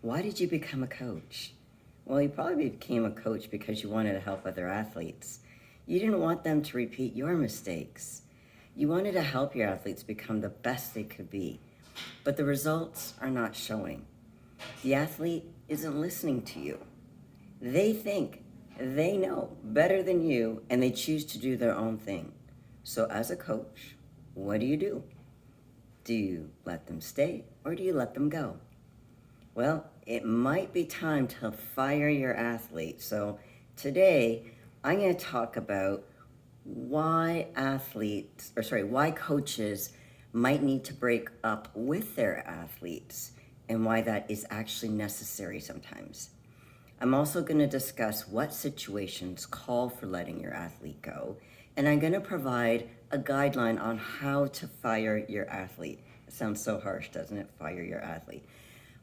Why did you become a coach? Well, you probably became a coach because you wanted to help other athletes. You didn't want them to repeat your mistakes. You wanted to help your athletes become the best they could be, but the results are not showing. The athlete isn't listening to you. They think they know better than you, and they choose to do their own thing. So as a coach, what do? Do you let them stay or do you let them go? Well, it might be time to fire your athlete. So today, I'm going to talk about why why coaches might need to break up with their athletes and why that is actually necessary sometimes. I'm also going to discuss what situations call for letting your athlete go, and I'm going to provide a guideline on how to fire your athlete. It sounds so harsh, doesn't it? Fire your athlete.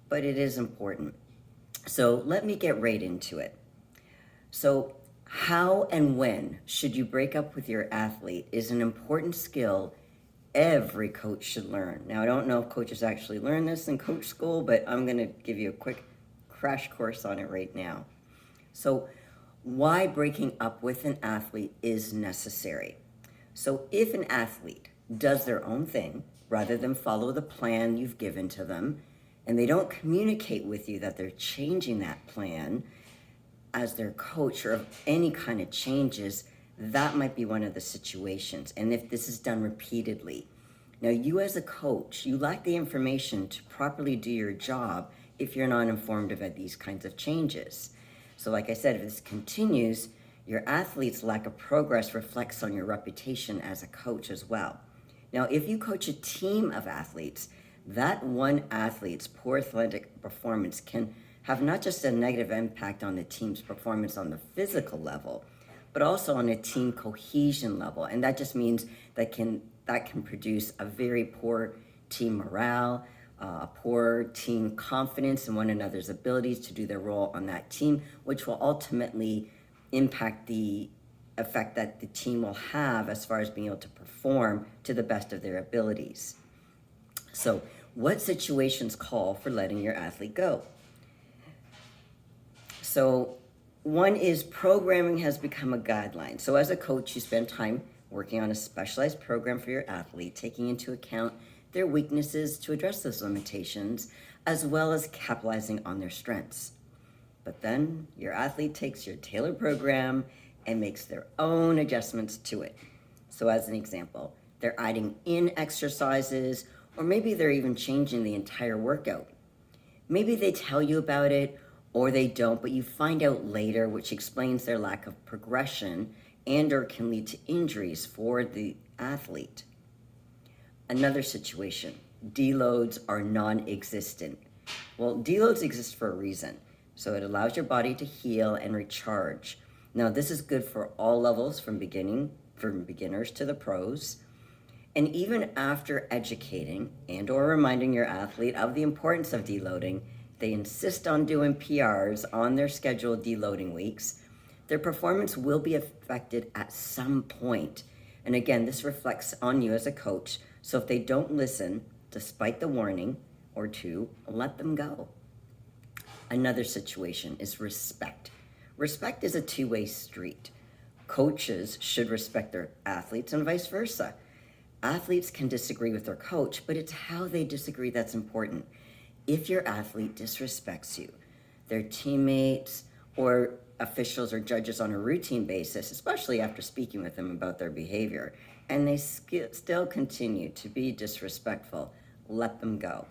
But it is important. So let me get right into it. So how and when should you break up with your athlete is an important skill every coach should learn. Now, I don't know if coaches actually learn this in coach school, but I'm going to give you a quick crash course on it right now. So why breaking up with an athlete is necessary. So if an athlete does their own thing rather than follow the plan you've given to them, and they don't communicate with you that they're changing that plan as their coach or of any kind of changes, that might be one of the situations. And if this is done repeatedly. Now, you as a coach, you lack the information to properly do your job if you're not informed of these kinds of changes. So like I said, if this continues, your athlete's lack of progress reflects on your reputation as a coach as well. Now, if you coach a team of athletes, that one athlete's poor athletic performance can have not just a negative impact on the team's performance on the physical level, but also on a team cohesion level. And that just means that can produce a very poor team morale, a poor team confidence in one another's abilities to do their role on that team, which will ultimately impact the effect that the team will have as far as being able to perform to the best of their abilities. So what situations call for letting your athlete go? So one is programming has become a guideline. So as a coach, you spend time working on a specialized program for your athlete, taking into account their weaknesses to address those limitations, as well as capitalizing on their strengths. But then your athlete takes your tailored program and makes their own adjustments to it. So as an example, they're adding in exercises, or maybe they're even changing the entire workout. Maybe they tell you about it or they don't, but you find out later, which explains their lack of progression and or can lead to injuries for the athlete. Another situation, deloads are non-existent. Well, deloads exist for a reason. So it allows your body to heal and recharge. Now, this is good for all levels from beginners to the pros. And even after educating and or reminding your athlete of the importance of deloading, they insist on doing PRs on their scheduled deloading weeks. Their performance will be affected at some point. And again, this reflects on you as a coach. So if they don't listen, despite the warning or two, let them go. Another situation is respect. Respect is a two-way street. Coaches should respect their athletes and vice versa. Athletes can disagree with their coach, but it's how they disagree that's important. If your athlete disrespects you, their teammates or officials or judges on a routine basis, especially after speaking with them about their behavior, and they still continue to be disrespectful, let them go.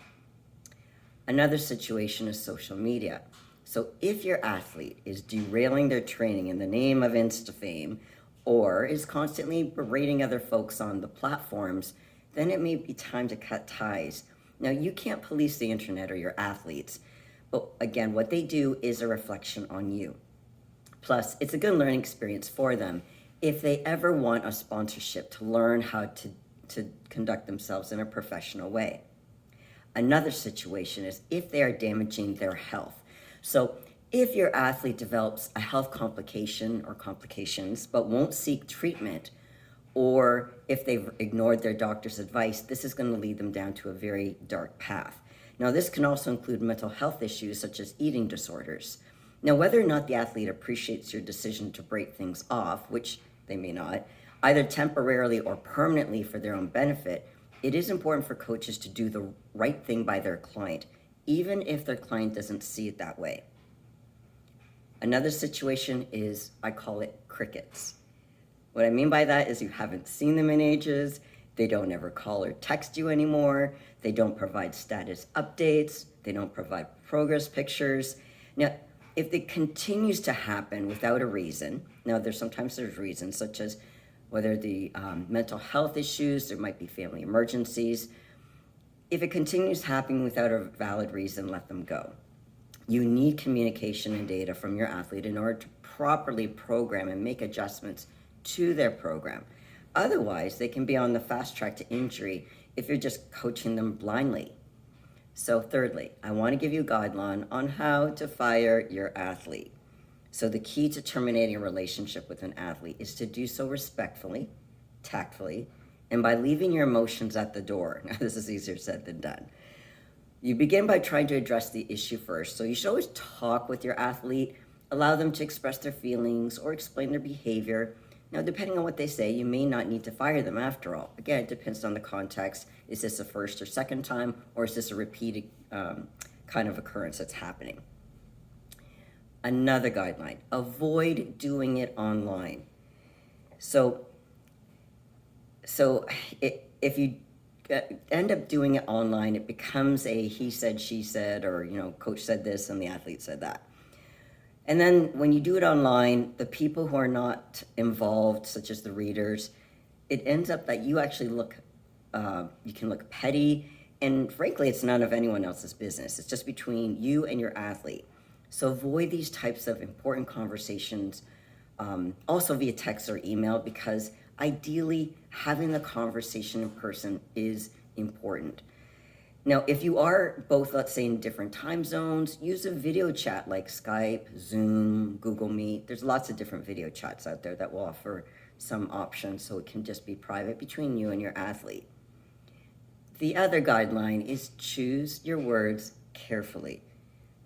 Another situation is social media. So if your athlete is derailing their training in the name of Insta fame or is constantly berating other folks on the platforms, then it may be time to cut ties. Now, you can't police the internet or your athletes, but again, what they do is a reflection on you. Plus, it's a good learning experience for them if they ever want a sponsorship to learn how to conduct themselves in a professional way. Another situation is if they are damaging their health. So if your athlete develops a health complication or complications but won't seek treatment, or if they've ignored their doctor's advice, this is going to lead them down to a very dark path. Now, this can also include mental health issues such as eating disorders. Now, whether or not the athlete appreciates your decision to break things off, which they may not, either temporarily or permanently for their own benefit, it is important for coaches to do the right thing by their client, even if their client doesn't see it that way. Another situation is, I call it crickets. What I mean by that is you haven't seen them in ages, they don't ever call or text you anymore, they don't provide status updates, they don't provide progress pictures. Now, if it continues to happen without a reason, now sometimes there's reasons such as whether the mental health issues, there might be family emergencies. If it continues happening without a valid reason, let them go. You need communication and data from your athlete in order to properly program and make adjustments to their program. Otherwise, they can be on the fast track to injury if you're just coaching them blindly. So thirdly, I want to give you a guideline on how to fire your athlete. So the key to terminating a relationship with an athlete is to do so respectfully, tactfully, and by leaving your emotions at the door. Now, this is easier said than done. You begin by trying to address the issue first. So you should always talk with your athlete, allow them to express their feelings or explain their behavior. Now, depending on what they say, you may not need to fire them after all. Again, it depends on the context. Is this a first or second time, or is this a repeated kind of occurrence that's happening? Another guideline, avoid doing it online. So if you end up doing it online, it becomes a he said, she said, or, coach said this and the athlete said that. And then when you do it online, the people who are not involved, such as the readers, it ends up that you actually you can look petty, and frankly, it's none of anyone else's business. It's just between you and your athlete. So avoid these types of important conversations, also via text or email, because ideally having the conversation in person is important. Now, if you are both, let's say, in different time zones, use a video chat like Skype, Zoom, Google Meet. There's lots of different video chats out there that will offer some options, so it can just be private between you and your athlete. The other guideline is choose your words carefully.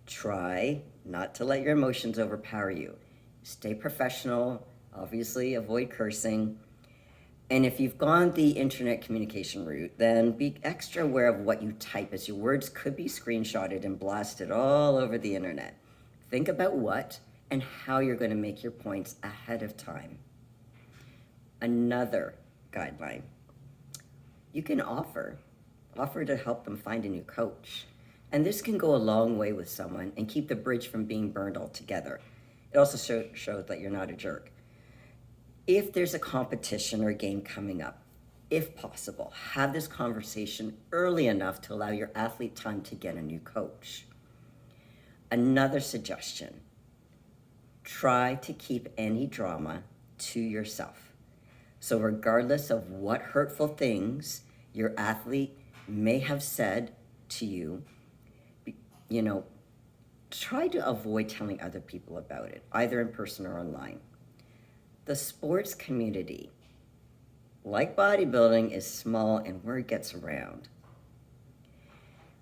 Try not to let your emotions overpower you. Stay professional, obviously avoid cursing. And if you've gone the internet communication route, then be extra aware of what you type, as your words could be screenshotted and blasted all over the internet. Think about what and how you're going to make your points ahead of time. Another guideline, you can offer to help them find a new coach. And this can go a long way with someone and keep the bridge from being burned altogether. It also shows that you're not a jerk. If there's a competition or a game coming up, if possible, have this conversation early enough to allow your athlete time to get a new coach. Another suggestion, try to keep any drama to yourself. So regardless of what hurtful things your athlete may have said to you, try to avoid telling other people about it, either in person or online. The sports community, like bodybuilding, is small and word gets around.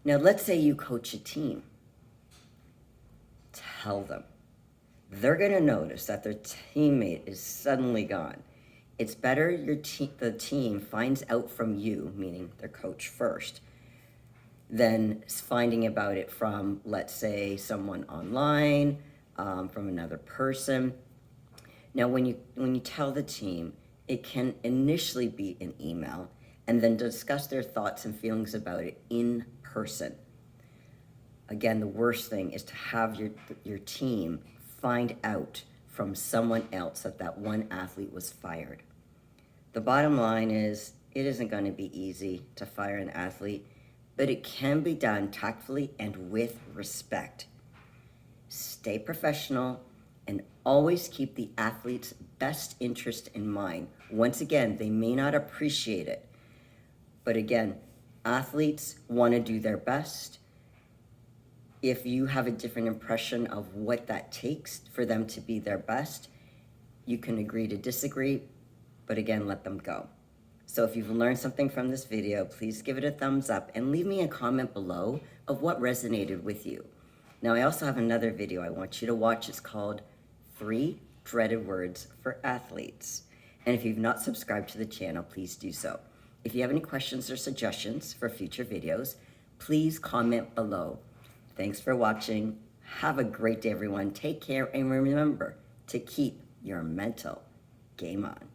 Now, let's say you coach a team. Tell them. They're going to notice that their teammate is suddenly gone. It's better the team finds out from you, meaning their coach first, than finding about it from, let's say, someone online, from another person. Now, when you tell the team, it can initially be an email and then discuss their thoughts and feelings about it in person. Again, the worst thing is to have your team find out from someone else that one athlete was fired. The bottom line is, it isn't going to be easy to fire an athlete, but it can be done tactfully and with respect. Stay professional and always keep the athlete's best interest in mind. Once again, they may not appreciate it, but again, athletes want to do their best. If you have a different impression of what that takes for them to be their best, you can agree to disagree, but again, let them go. So if you've learned something from this video, please give it a thumbs up and leave me a comment below of what resonated with you. Now, I also have another video I want you to watch. It's called 3 Dreaded Words for Athletes. And if you've not subscribed to the channel, please do so. If you have any questions or suggestions for future videos, please comment below. Thanks for watching. Have a great day, everyone. Take care, and remember to keep your mental game on.